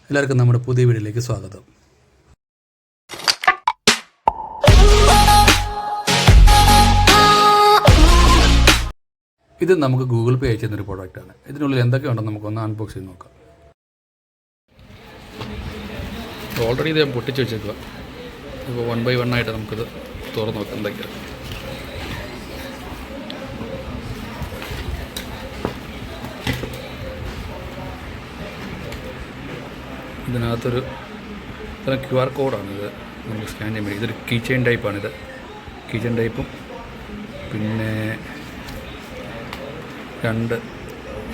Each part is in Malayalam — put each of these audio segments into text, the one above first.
എല്ലാവർക്കും നമ്മുടെ പുതിയ വീഡിയോയിലേക്ക് സ്വാഗതം. ഇത് നമുക്ക് ഗൂഗിൾ പേ അയച്ചു തന്നൊരു പ്രോഡക്റ്റാണ്. ഇതിനുള്ളിൽ എന്തൊക്കെ ഉണ്ടെന്ന് നമുക്കൊന്ന് അൺബോക്സ് ചെയ്ത് നോക്കാം. ഓൾറെഡി ഇത് ഞാൻ പൊട്ടിച്ച് വെച്ചേക്കുക. ഇപ്പോൾ 1 by 1 ആയിട്ട് നമുക്കിത് തുറന്ന് നോക്കാം എന്തൊക്കെയാണ്. ഇതിനകത്തൊരു QR കോഡാണിത്, നമുക്ക് സ്കാൻ ചെയ്യാൻ വേണ്ടി. ഇതൊരു കീ ചെയിൻ ടൈപ്പാണിത്. കീ ചെയിൻ ടൈപ്പും പിന്നെ 2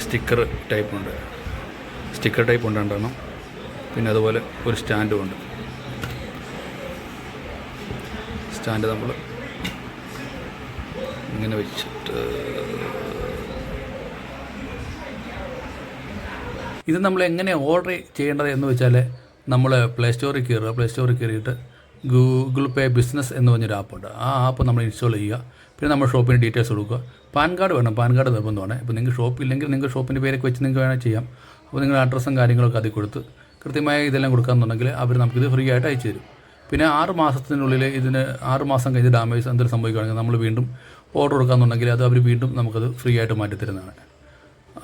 സ്റ്റിക്കർ ടൈപ്പുണ്ട്. സ്റ്റിക്കർ ടൈപ്പ് ഉണ്ട് 2 പിന്നെ അതുപോലെ ഒരു സ്റ്റാൻഡും ഉണ്ട്. സ്റ്റാൻഡ് നമ്മൾ ഇങ്ങനെ വെച്ചിട്ട് ഇത് നമ്മൾ എങ്ങനെ ഓർഡർ ചെയ്യേണ്ടത് എന്ന് വെച്ചാൽ നമ്മൾ പ്ലേ സ്റ്റോറിൽ കയറിയിട്ട് ഗൂഗിൾ പേ ബിസിനസ് എന്ന് പറഞ്ഞൊരു ആപ്പുണ്ട്. ആ ആപ്പ് നമ്മൾ ഇൻസ്റ്റാൾ ചെയ്യുക. പിന്നെ നമ്മൾ ഷോപ്പിന് ഡീറ്റെയിൽസ് കൊടുക്കുക. പാൻ കാർഡ് വേണം, പാൻ കാർഡ് നിർബന്ധമാണ്. ഇപ്പോൾ നിങ്ങൾക്ക് ഷോപ്പില്ലെങ്കിൽ നിങ്ങൾക്ക് ഷോപ്പിൻ്റെ പേരൊക്കെ വെച്ച് നിങ്ങൾക്ക് വേണമെങ്കിൽ ചെയ്യാം. അപ്പോൾ നിങ്ങളുടെ അഡ്രസ്സും കാര്യങ്ങളൊക്കെ അതിൽ കൊടുത്ത് കൃത്യമായി ഇതെല്ലാം കൊടുക്കാമെന്നുണ്ടെങ്കിൽ അവർ നമുക്കിത് ഫ്രീ ആയിട്ട് അയച്ചു തരും. പിന്നെ 6 മാസത്തിനുള്ളിൽ 6 മാസം കഴിഞ്ഞ് ഡാമേജ് എന്തെങ്കിലും സംഭവിക്കുകയാണെങ്കിൽ നമ്മൾ വീണ്ടും ഓർഡർ കൊടുക്കാമെന്നുണ്ടെങ്കിൽ അത് അവർ വീണ്ടും നമുക്കത് ഫ്രീ ആയിട്ട് മാറ്റിത്തരുന്നതാണ്.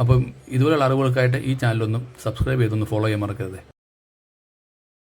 അപ്പം ഇതുപോലെയുള്ള അറിവുകൾക്കായിട്ട് ഈ ചാനലൊന്നും സബ്സ്ക്രൈബ് ചെയ്തൊന്ന് ഫോളോ ചെയ്യാൻ മറക്കരുത്.